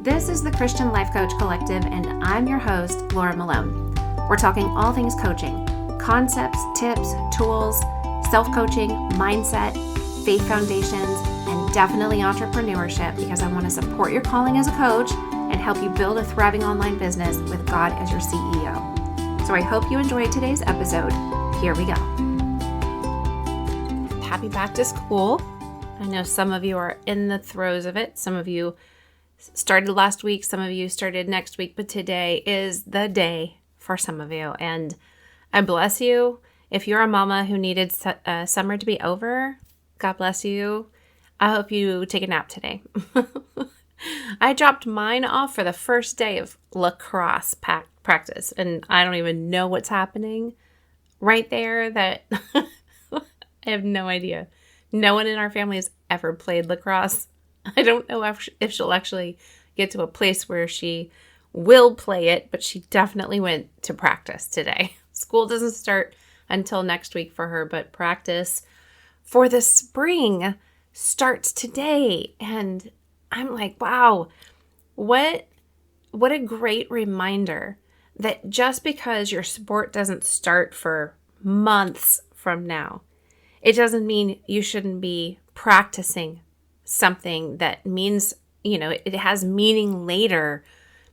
This is the Christian Life Coach Collective, and I'm your host, Laura Malone. We're talking all things coaching, concepts, tips, tools, self-coaching, mindset, faith foundations, and definitely entrepreneurship, because I want to support your calling as a coach and help you build a thriving online business with God as your CEO. So I hope you enjoyed today's episode. Here we go. Happy back to school. I know some of you are in the throes of it. Some of you started last week, some of you started next week, but today is the day for some of you. And I bless you. If you're a mama who needed summer to be over, God bless you. I hope you take a nap today. I dropped mine off for the first day of lacrosse practice, and I don't even know what's happening right there. That I have no idea. No one in our family has ever played lacrosse. I don't know if she'll actually get to a place where she will play it, but she definitely went to practice today. School doesn't start until next week for her, but practice for the spring starts today. And I'm like, wow, what a great reminder that just because your sport doesn't start for months from now, it doesn't mean you shouldn't be practicing something that means, it has meaning later,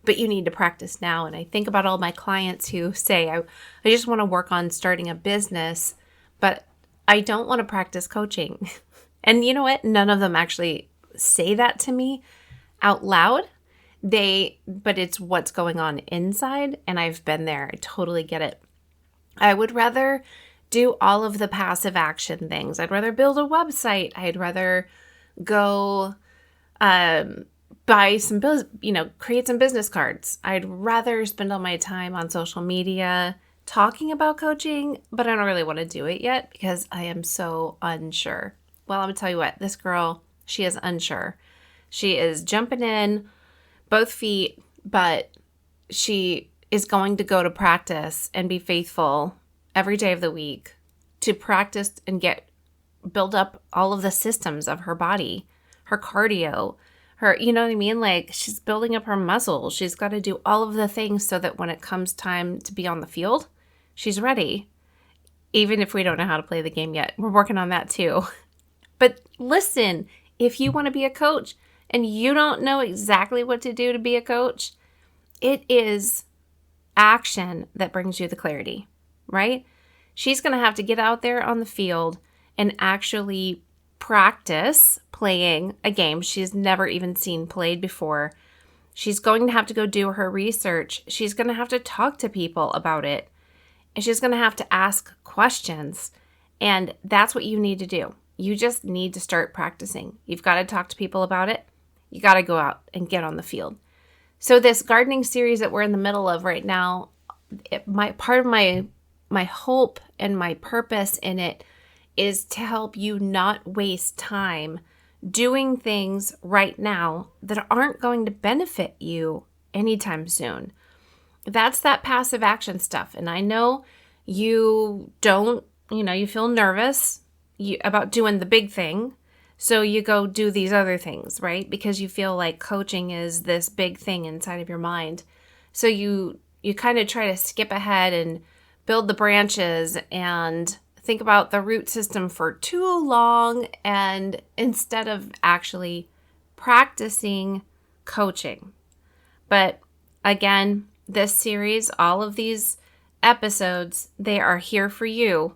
but you need to practice now. And I think about all my clients who say, I just want to work on starting a business, but I don't want to practice coaching. And you know what? None of them actually say that to me out loud. But it's what's going on inside. And I've been there. I totally get it. I would rather do all of the passive action things. I'd rather build a website. I'd rather go buy some bills, create some business cards. I'd rather spend all my time on social media talking about coaching, but I don't really want to do it yet because I am so unsure. Well, I'm going to tell you what, this girl, she is unsure. She is jumping in both feet, but she is going to go to practice and be faithful every day of the week to practice and build up all of the systems of her body, her cardio, her, you know what I mean? Like, she's building up her muscles. She's got to do all of the things so that when it comes time to be on the field, she's ready. Even if we don't know how to play the game yet, we're working on that too. But listen, if you want to be a coach and you don't know exactly what to do to be a coach, it is action that brings you the clarity, right? She's going to have to get out there on the field and actually practice playing a game she's never even seen played before. She's going to have to go do her research. She's going to have to talk to people about it. And she's going to have to ask questions. And that's what you need to do. You just need to start practicing. You've got to talk to people about it. You got to go out and get on the field. So this gardening series that we're in the middle of right now, part of my hope and my purpose in it is to help you not waste time doing things right now that aren't going to benefit you anytime soon. That's that passive action stuff. And I know you don't, you feel nervous about doing the big thing. So you go do these other things, right? Because you feel like coaching is this big thing inside of your mind. So you kind of try to skip ahead and build the branches and think about the root system for too long, and instead of actually practicing coaching. But again, this series, all of these episodes, they are here for you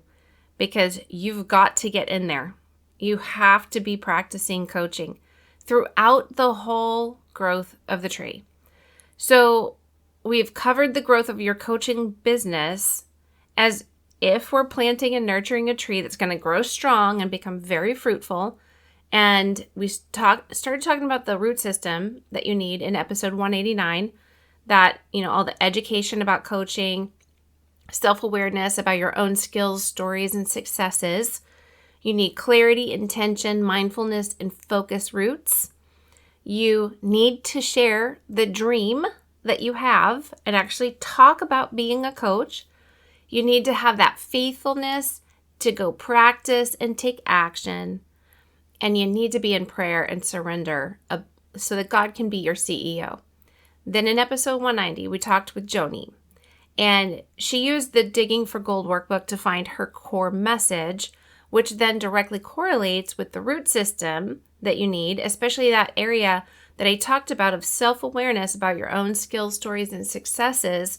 because you've got to get in there. You have to be practicing coaching throughout the whole growth of the tree. So we've covered the growth of your coaching business as if we're planting and nurturing a tree that's going to grow strong and become very fruitful. And we started talking about the root system that you need in episode 189, that, all the education about coaching, self-awareness about your own skills, stories, and successes. You need clarity, intention, mindfulness, and focus roots. You need to share the dream that you have and actually talk about being a coach. You need to have that faithfulness to go practice and take action. And you need to be in prayer and surrender so that God can be your CEO. Then in episode 190, we talked with Joni, and she used the Digging for Gold workbook to find her core message, which then directly correlates with the root system that you need, especially that area that I talked about of self-awareness about your own skills, stories, and successes,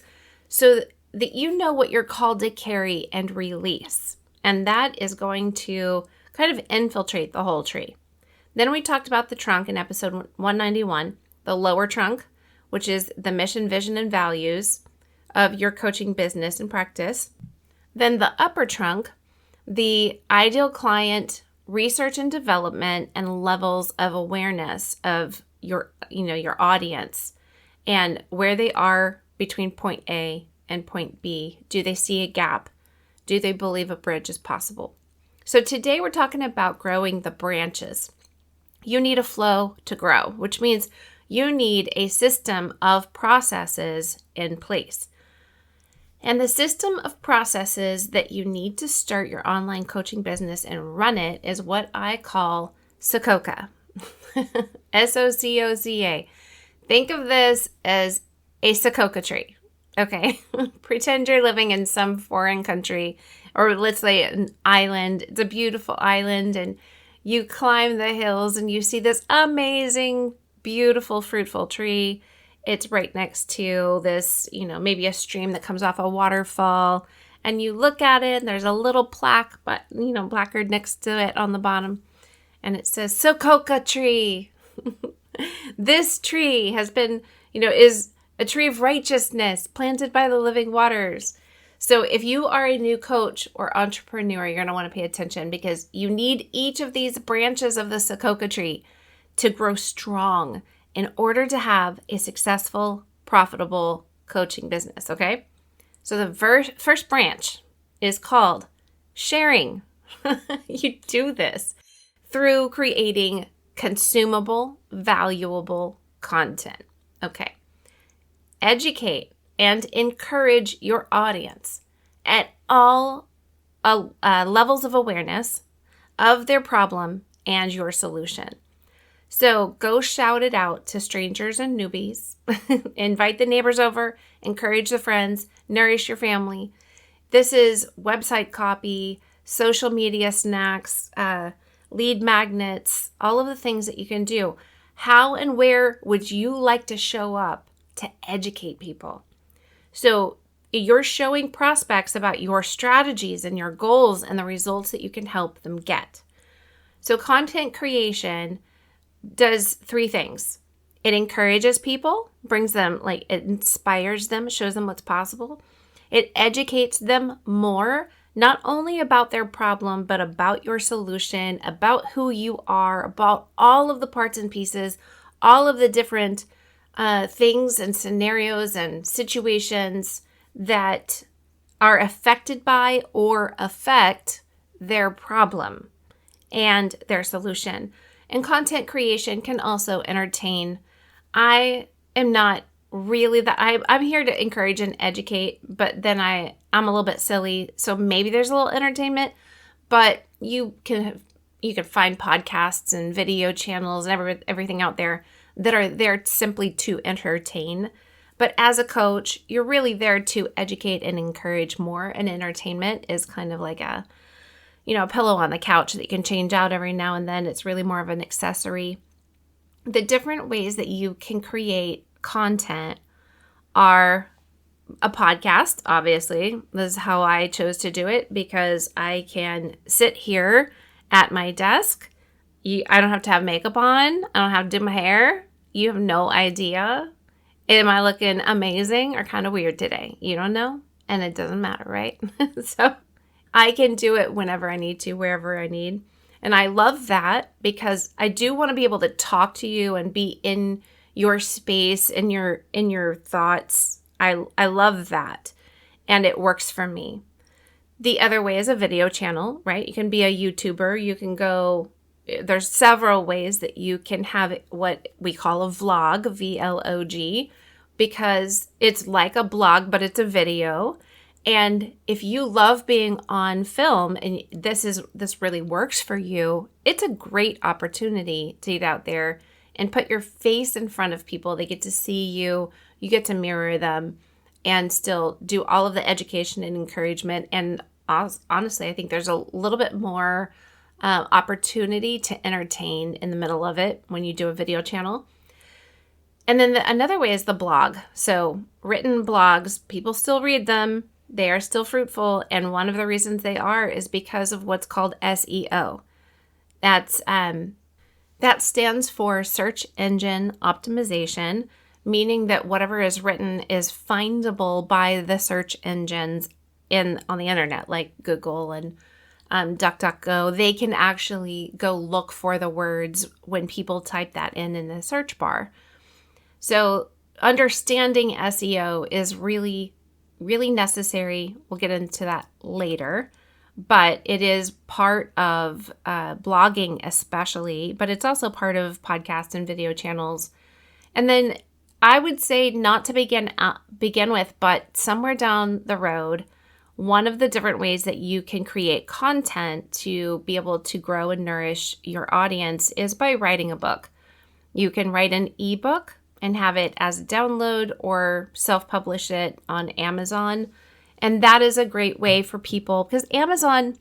so that you know what you're called to carry and release. And that is going to kind of infiltrate the whole tree. Then we talked about the trunk in episode 191, the lower trunk, which is the mission, vision, and values of your coaching business and practice. Then the upper trunk, the ideal client, research and development, and levels of awareness of your audience and where they are between point A and point B. Do they see a gap? Do they believe a bridge is possible? So today we're talking about growing the branches. You need a flow to grow, which means you need a system of processes in place. And the system of processes that you need to start your online coaching business and run it is what I call SOCOCA. SOCOCA. Think of this as a SOCOCA tree. Okay. Pretend you're living in some foreign country, or let's say an island. It's a beautiful island, and you climb the hills and you see this amazing, beautiful, fruitful tree. It's right next to this, maybe a stream that comes off a waterfall, and you look at it and there's a little plaque, but placard next to it on the bottom, and it says SOCOCA tree. This tree has been, is a tree of righteousness planted by the living waters. So if you are a new coach or entrepreneur, you're going to want to pay attention, because you need each of these branches of the SOCOCA tree to grow strong in order to have a successful, profitable coaching business, okay? So the first branch is called sharing. You do this through creating consumable, valuable content, okay? Educate and encourage your audience at all levels of awareness of their problem and your solution. So go shout it out to strangers and newbies. Invite the neighbors over, encourage the friends, nourish your family. This is website copy, social media snacks, lead magnets, all of the things that you can do. How and where would you like to show up to educate people? So you're showing prospects about your strategies and your goals and the results that you can help them get. So content creation does three things. It encourages people, brings them, it inspires them, shows them what's possible. It educates them more, not only about their problem, but about your solution, about who you are, about all of the parts and pieces, all of the different things and scenarios and situations that are affected by or affect their problem and their solution. And content creation can also entertain. I am not really I'm here to encourage and educate, but then I'm a little bit silly, so maybe there's a little entertainment, but you can find podcasts and video channels and everything out there that are there simply to entertain. But as a coach, you're really there to educate and encourage more, and entertainment is kind of like a pillow on the couch that you can change out every now and then. It's really more of an accessory. The different ways that you can create content are a podcast, obviously. This is how I chose to do it, because I can sit here at my desk. I don't have to have makeup on. I don't have to do my hair. You have no idea. Am I looking amazing or kind of weird today? You don't know, and it doesn't matter, right? So I can do it whenever I need to, wherever I need. And I love that, because I do want to be able to talk to you and be in your space, in your thoughts. I love that. And it works for me. The other way is a video channel, right? You can be a YouTuber. There's several ways that you can have what we call a vlog, VLOG, because it's like a blog, but it's a video. And if you love being on film and this really works for you, it's a great opportunity to get out there and put your face in front of people. They get to see you, you get to mirror them, and still do all of the education and encouragement. And honestly, I think there's a little bit more opportunity to entertain in the middle of it when you do a video channel. And then another way is the blog. So written blogs, people still read them. They are still fruitful. And one of the reasons they are is because of what's called SEO. That stands for search engine optimization, meaning that whatever is written is findable by the search engines on the internet, like Google and DuckDuckGo. They can actually go look for the words when people type that in the search bar. So understanding SEO is really, really necessary. We'll get into that later, but it is part of blogging especially, but it's also part of podcast and video channels. And then I would say not to begin with, but somewhere down the road, one of the different ways that you can create content to be able to grow and nourish your audience is by writing a book. You can write an ebook and have it as a download or self-publish it on Amazon. And that is a great way for people because Amazon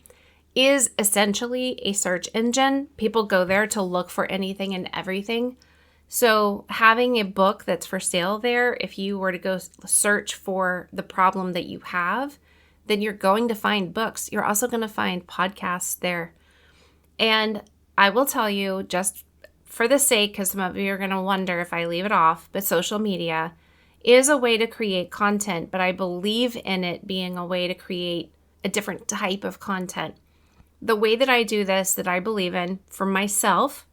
is essentially a search engine. People go there to look for anything and everything. So having a book that's for sale there, if you were to go search for the problem that you have, then you're going to find books. You're also going to find podcasts there. And I will tell you, just for the sake, because some of you are going to wonder if I leave it off, but social media is a way to create content, but I believe in it being a way to create a different type of content. The way that I do this, that I believe in for myself,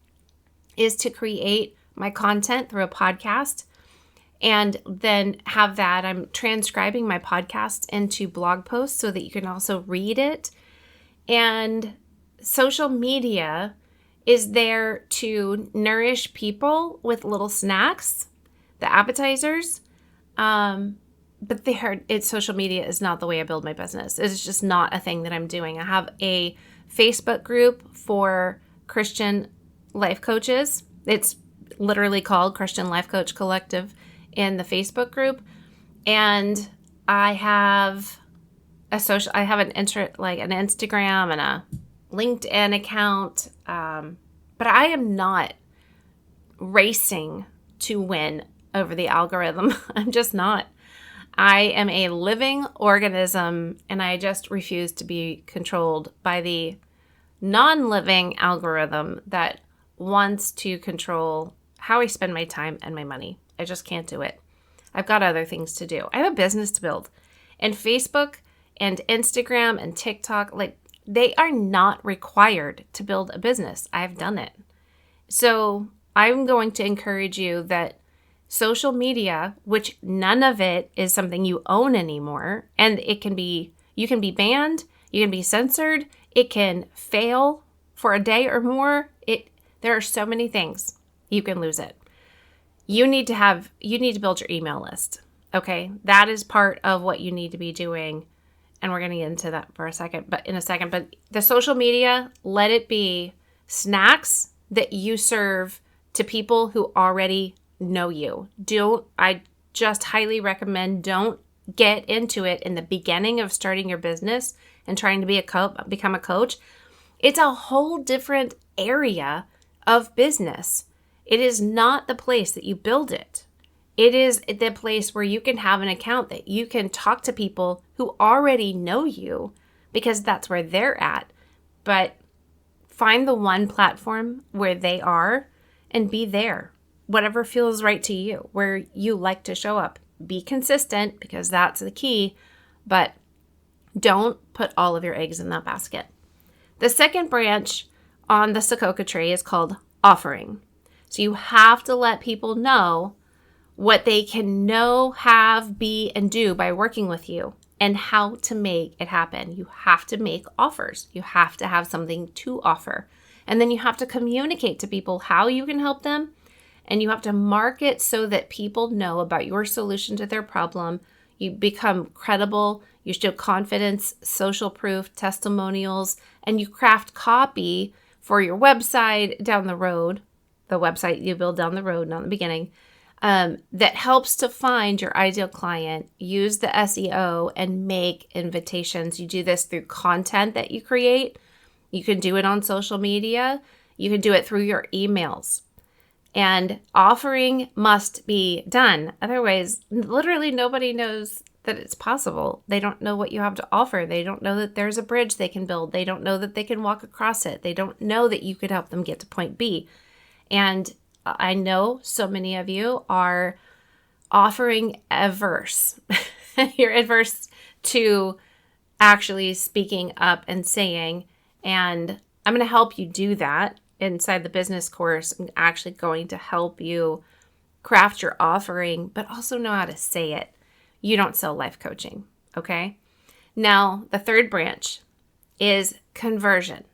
is to create my content through a podcast and then have that. I'm transcribing my podcast into blog posts so that you can also read it. And social media is there to nourish people with little snacks, the appetizers. But social media is not the way I build my business. It's just not a thing that I'm doing. I have a Facebook group for Christian life coaches. It's literally called Christian Life Coach Collective in the Facebook group. And I have an Instagram and a LinkedIn account. But I am not racing to win over the algorithm. I'm just not. I am a living organism, and I just refuse to be controlled by the non-living algorithm that wants to control how I spend my time and my money. I just can't do it. I've got other things to do. I have a business to build. And Facebook and Instagram and TikTok, they are not required to build a business. I've done it. So I'm going to encourage you that social media, which none of it is something you own anymore, and you can be banned, you can be censored, it can fail for a day or more. There are so many things. You can lose it. You need to build your email list. Okay? That is part of what you need to be doing. And we're going to get into that in a second. But the social media, let it be snacks that you serve to people who already know you. I just highly recommend don't get into it in the beginning of starting your business and trying to become a coach. It's a whole different area of business. It is not the place that you build it. It is the place where you can have an account that you can talk to people who already know you because that's where they're at. But find the one platform where they are and be there. Whatever feels right to you, where you like to show up. Be consistent because that's the key, but don't put all of your eggs in that basket. The second branch on the Sokoka tree is called offering. So you have to let people know what they can know, have, be, and do by working with you and how to make it happen. You have to make offers. You have to have something to offer. And then you have to communicate to people how you can help them. And you have to market so that people know about your solution to their problem. You become credible. You show confidence, social proof, testimonials, and you craft copy for your website down the road the website you build down the road, not in the beginning, that helps to find your ideal client, use the SEO, and make invitations. You do this through content that you create. You can do it on social media. You can do it through your emails. And offering must be done. Otherwise, literally nobody knows that it's possible. They don't know what you have to offer. They don't know that there's a bridge they can build. They don't know that they can walk across it. They don't know that you could help them get to point B. And I know so many of you are offering averse. You're adverse to actually speaking up and saying, and I'm going to help you do that inside the business course. I'm actually going to help you craft your offering, but also know how to say it. You don't sell life coaching, okay? Now, the third branch is conversion.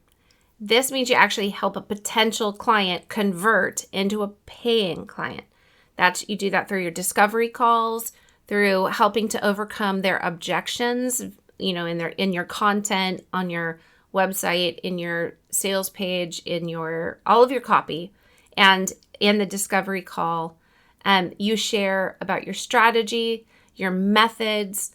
This means you actually help a potential client convert into a paying client. You do that through your discovery calls, through helping to overcome their objections, in your content, on your website, in your sales page, in all of your copy, and in the discovery call. You share about your strategy, your methods.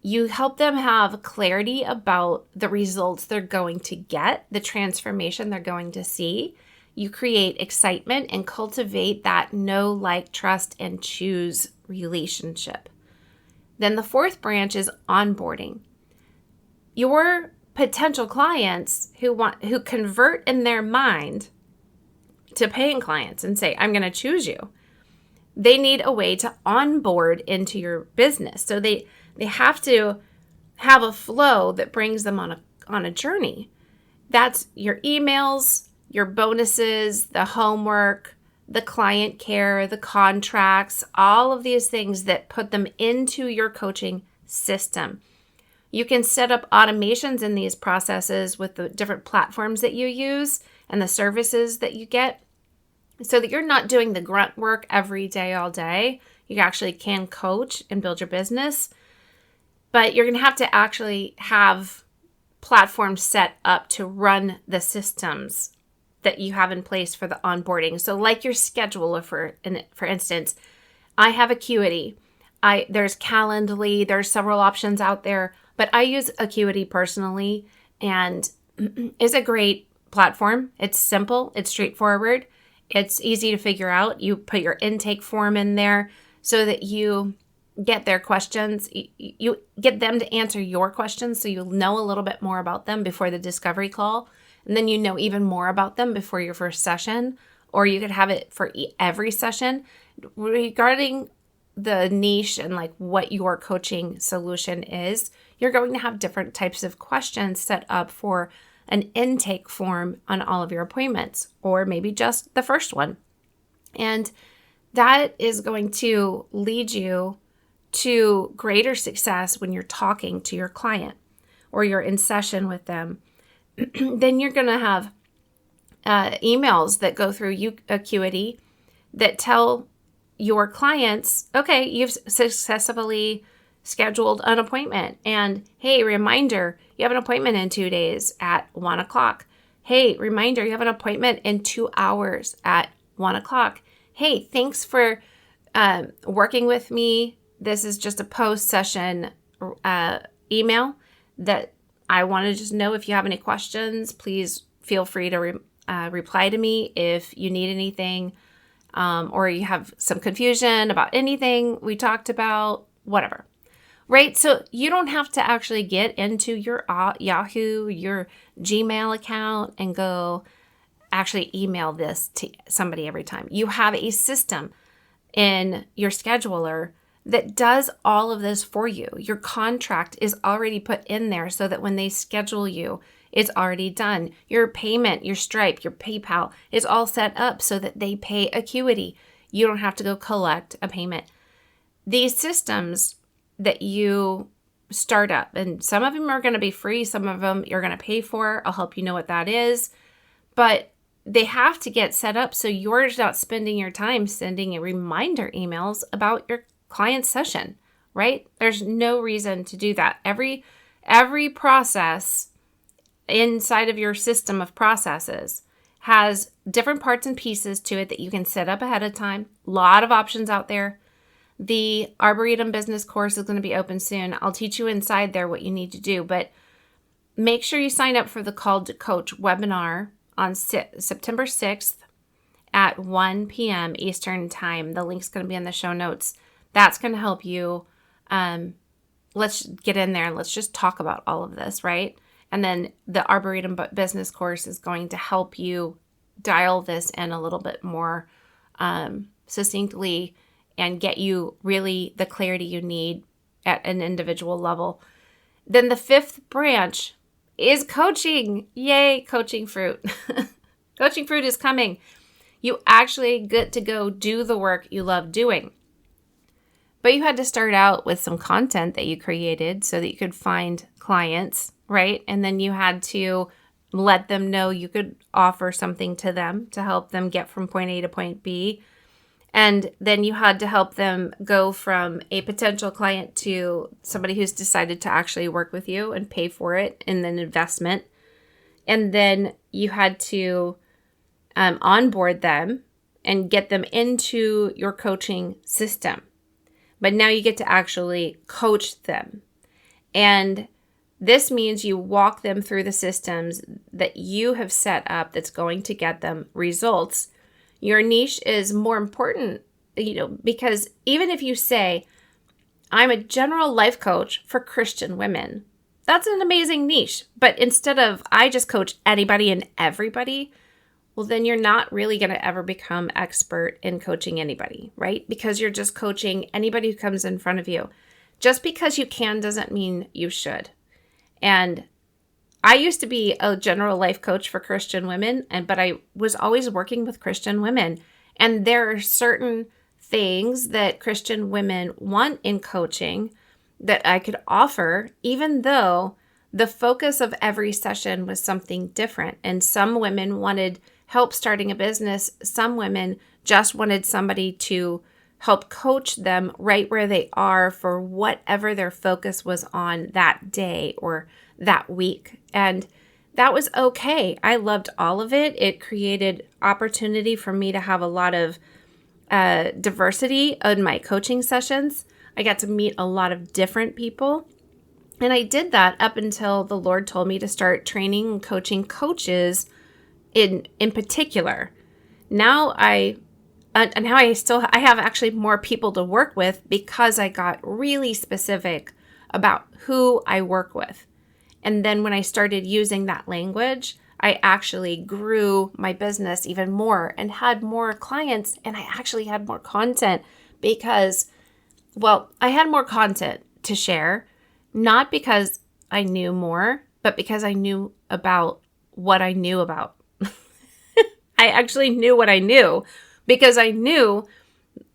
You help them have clarity about the results they're going to get, the transformation they're going to see. You create excitement and cultivate that know, like, trust, and choose relationship. Then the fourth branch is onboarding. Your potential clients who convert in their mind to paying clients and say, I'm going to choose you. They need a way to onboard into your business. So they have to have a flow that brings them on a journey. That's your emails, your bonuses, the homework, the client care, the contracts, all of these things that put them into your coaching system. You can set up automations in these processes with the different platforms that you use and the services that you get so that you're not doing the grunt work every day, all day. You actually can coach and build your business, but you're going to have to actually have platforms set up to run the systems that you have in place for the onboarding. So like your scheduler, for instance, I have Acuity. There's Calendly. There's several options out there, but I use Acuity personally, and it's a great platform. It's simple. It's straightforward. It's easy to figure out. You put your intake form in there so that you get their questions. You get them to answer your questions so you'll know a little bit more about them before the discovery call. And then you know even more about them before your first session, or you could have it for every session. Regarding the niche and like what your coaching solution is, you're going to have different types of questions set up for an intake form on all of your appointments, or maybe just the first one. And that is going to lead you to greater success when you're talking to your client or you're in session with them. Then you're going to have emails that go through Acuity that tell your clients, okay, you've successfully scheduled an appointment. And hey, reminder, you have an appointment in 2 days at 1 o'clock. Hey, reminder, you have an appointment in 2 hours at 1 o'clock. Hey, thanks for working with me. This is just a post-session email that I want to just know if you have any questions. Please feel free to reply to me if you need anything, or you have some confusion about anything we talked about, whatever. Right? So you don't have to actually get into your Yahoo, your Gmail account and go actually email this to somebody every time. You have a system in your scheduler that does all of this for you. Your contract is already put in there so that when they schedule you, it's already done. Your payment, your Stripe, your PayPal is all set up so that they pay Acuity. You don't have to go collect a payment. These systems that you start up, and some of them are going to be free, some of them you're going to pay for. I'll help you know what that is. But they have to get set up so you're not spending your time sending reminder emails about your client session, right? There's no reason to do that. Every process inside of your system of processes has different parts and pieces to it that you can set up ahead of time. A lot of options out there. The Arboretum Business course is going to be open soon. I'll teach you inside there what you need to do, but make sure you sign up for the Called to Coach webinar on September 6th at 1 p.m. Eastern Time. The link's going to be in the show notes. That's going to help you. Let's get in there and let's just talk about all of this, right? And then the Arboretum Business course is going to help you dial this in a little bit more succinctly and get you really the clarity you need at an individual level. Then the fifth branch is coaching. Yay, coaching fruit. Coaching fruit is coming. You actually get to go do the work you love doing. But you had to start out with some content that you created so that you could find clients, right? And then you had to let them know you could offer something to them to help them get from point A to point B. And then you had to help them go from a potential client to somebody who's decided to actually work with you and pay for it in an investment. And then you had to onboard them and get them into your coaching system. But now you get to actually coach them. And this means you walk them through the systems that you have set up that's going to get them results. Your niche is more important, because even if you say, I'm a general life coach for Christian women, that's an amazing niche. But instead of, I just coach anybody and everybody, well, then you're not really going to ever become expert in coaching anybody, right? Because you're just coaching anybody who comes in front of you. Just because you can doesn't mean you should. And I used to be a general life coach for Christian women, but I was always working with Christian women. And there are certain things that Christian women want in coaching that I could offer, even though the focus of every session was something different. And some women wanted help starting a business. Some women just wanted somebody to help coach them right where they are for whatever their focus was on that day or that week. And that was okay. I loved all of it. It created opportunity for me to have a lot of diversity in my coaching sessions. I got to meet a lot of different people. And I did that up until the Lord told me to start training and coaching coaches in particular. Now I have actually more people to work with because I got really specific about who I work with. And then when I started using that language, I actually grew my business even more and had more clients, and I actually had more content because, I had more content to share, not because I knew more, but because I knew about what I knew about. I actually knew what I knew because I knew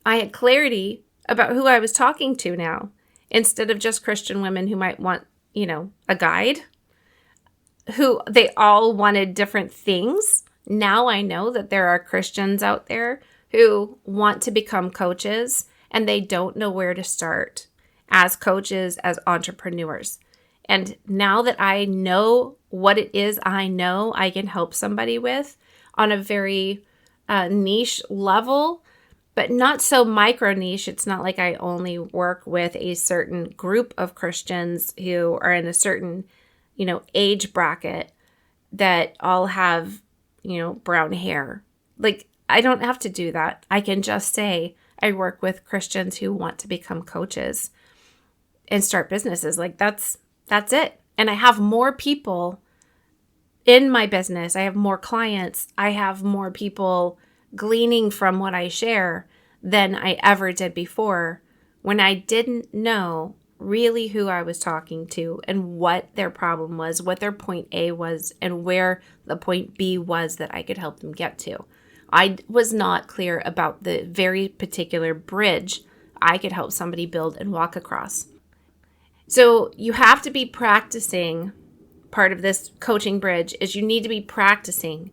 I had clarity about who I was talking to now, instead of just Christian women who might want, a guide, who they all wanted different things. Now I know that there are Christians out there who want to become coaches and they don't know where to start as coaches, as entrepreneurs. And now that I know what it is I know I can help somebody with on a very niche level, but not so micro niche. It's not like I only work with a certain group of Christians who are in a certain, age bracket that all have, brown hair. Like, I don't have to do that. I can just say I work with Christians who want to become coaches and start businesses. Like, that's it. And I have more people in my business. I have more clients. I have more people gleaning from what I share than I ever did before, when I didn't know really who I was talking to and what their problem was, what their point A was, and where the point B was that I could help them get to. I was not clear about the very particular bridge I could help somebody build and walk across. So you have to be practicing. Part of this coaching bridge is you need to be practicing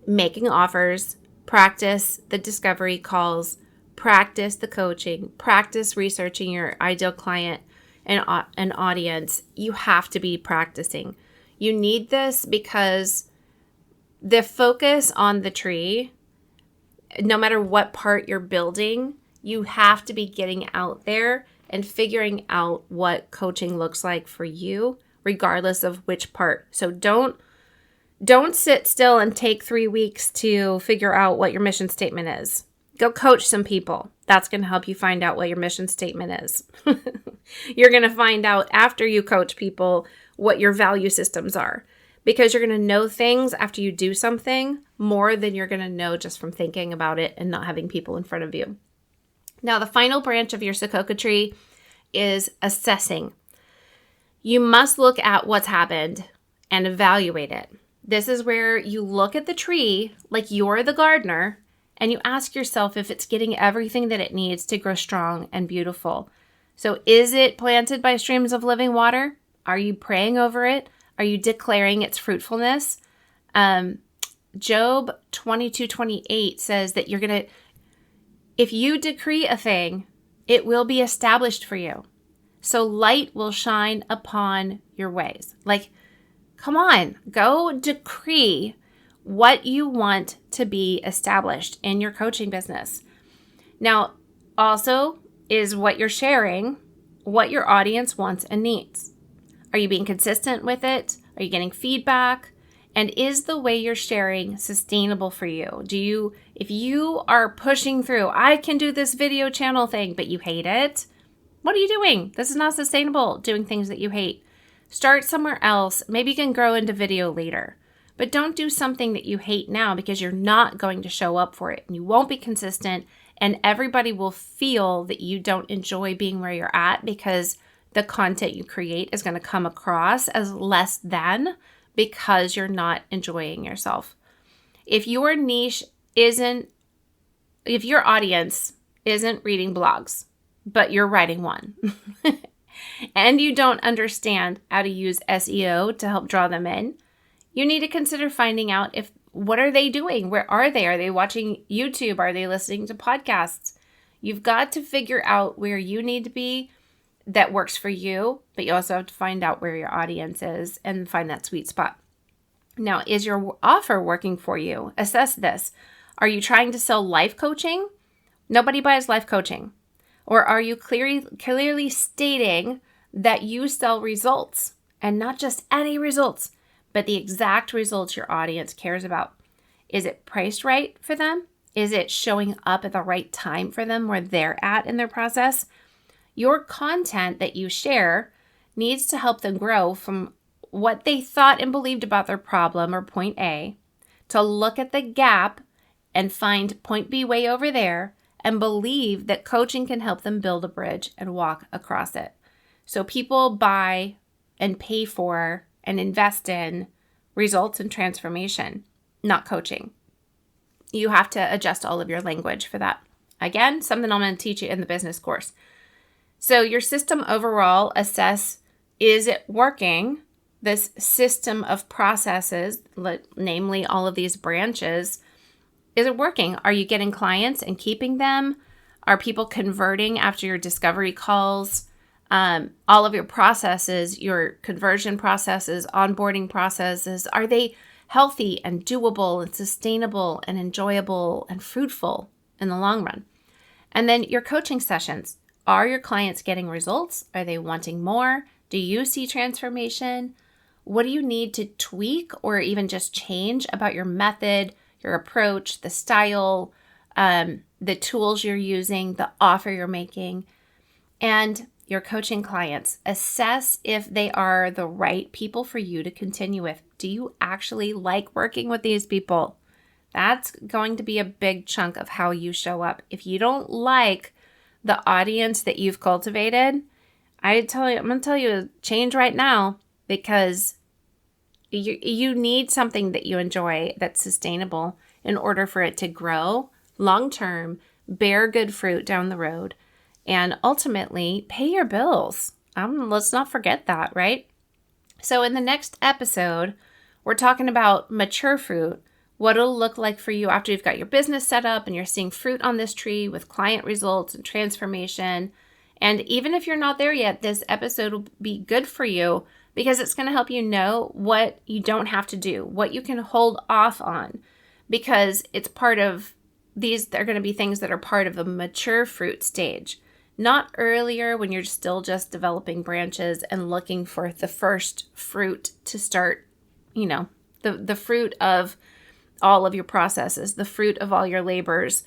making offers, practice the discovery calls, practice the coaching, practice researching your ideal client and an audience. You have to be practicing. You need this because The focus on the tree, no matter what part you're building, you have to be getting out there and figuring out what coaching looks like for you, regardless of which part. So don't sit still and take 3 weeks to figure out what your mission statement is. Go coach some people. That's going to help you find out what your mission statement is. You're going to find out after you coach people what your value systems are, because you're going to know things after you do something more than you're going to know just from thinking about it and not having people in front of you. Now, the final branch of your Sokoka tree is assessing. You must look at what's happened and evaluate it. This is where you look at the tree like you're the gardener and you ask yourself if it's getting everything that it needs to grow strong and beautiful. So is it planted by streams of living water? Are you praying over it? Are you declaring its fruitfulness? Job 22:28 says that if you decree a thing, it will be established for you. So light will shine upon your ways. Like, come on, go decree what you want to be established in your coaching business. Now, also, is what you're sharing what your audience wants and needs? Are you being consistent with it? Are you getting feedback? And is the way you're sharing sustainable for you? If you are pushing through, I can do this video channel thing, but you hate it, what are you doing? This is not sustainable, doing things that you hate. Start somewhere else. Maybe you can grow into video later. But don't do something that you hate now, because you're not going to show up for it and you won't be consistent, and everybody will feel that you don't enjoy being where you're at because the content you create is going to come across as less than, because you're not enjoying yourself. If your audience isn't reading blogs, but you're writing one, and you don't understand how to use SEO to help draw them in, you need to consider finding out what are they doing? Where are they? Are they watching YouTube? Are they listening to podcasts? You've got to figure out where you need to be that works for you, but you also have to find out where your audience is and find that sweet spot. Now, is your offer working for you? Assess this. Are you trying to sell life coaching? Nobody buys life coaching. Or are you clearly stating that you sell results, and not just any results, but the exact results your audience cares about? Is it priced right for them? Is it showing up at the right time for them where they're at in their process? Your content that you share needs to help them grow from what they thought and believed about their problem or point A to look at the gap and find point B way over there and believe that coaching can help them build a bridge and walk across it. So people buy and pay for and invest in results and transformation, not coaching. You have to adjust all of your language for that. Again, something I'm going to teach you in the business course. So your system overall, assess, is it working? This system of processes, namely all of these branches, is it working? Are you getting clients and keeping them? Are people converting after your discovery calls? All of your processes, your conversion processes, onboarding processes, are they healthy and doable and sustainable and enjoyable and fruitful in the long run? And then your coaching sessions. Are your clients getting results? Are they wanting more? Do you see transformation? What do you need to tweak or even just change about your method, your approach, the style, the tools you're using, the offer you're making? And your coaching clients, assess if they are the right people for you to continue with. Do you actually like working with these people? That's going to be a big chunk of how you show up. If you don't like the audience that you've cultivated, I'm going to tell you, change right now, because you need something that you enjoy that's sustainable in order for it to grow long-term, bear good fruit down the road, and ultimately pay your bills. Let's not forget that, right? So in the next episode, we're talking about mature fruit, what it'll look like for you after you've got your business set up and you're seeing fruit on this tree with client results and transformation. And even if you're not there yet, this episode will be good for you because it's going to help you know what you don't have to do, what you can hold off on, because it's part of these. They're going to be things that are part of the mature fruit stage, not earlier when you're still just developing branches and looking for the first fruit to start, the fruit of all of your processes, the fruit of all your labors,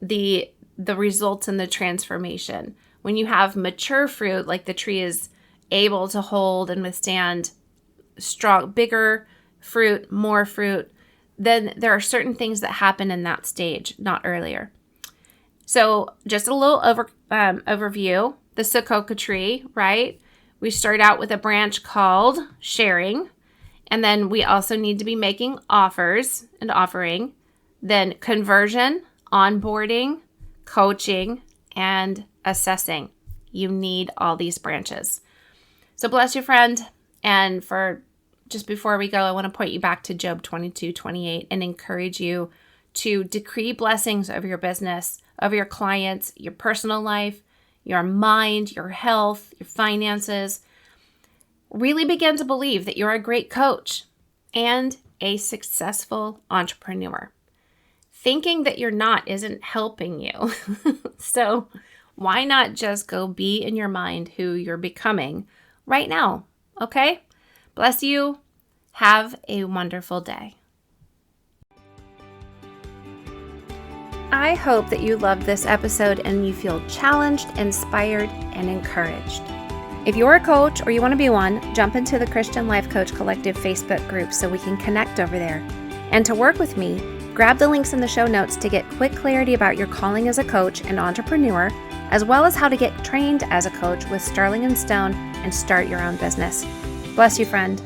the results in the transformation. When you have mature fruit, like the tree is able to hold and withstand strong, bigger fruit, more fruit, then there are certain things that happen in that stage, not earlier. So just a little overview. The Sococa tree, right? We start out with a branch called sharing, and then we also need to be making offers and offering, then conversion, onboarding, coaching, and assessing. You need all these branches. So bless you, friend. And for just before we go, I want to point you back to Job 22:28 and encourage you to decree blessings over your business, over your clients, your personal life, your mind, your health, your finances. Really begin to believe that you're a great coach and a successful entrepreneur. Thinking that you're not isn't helping you. So why not just go be in your mind who you're becoming right now? Okay? Bless you. Have a wonderful day. I hope that you loved this episode and you feel challenged, inspired, and encouraged. If you're a coach or you want to be one, jump into the Christian Life Coach Collective Facebook group so we can connect over there. And to work with me, grab the links in the show notes to get quick clarity about your calling as a coach and entrepreneur, as well as how to get trained as a coach with Sterling & Stone and start your own business. Bless you, friend.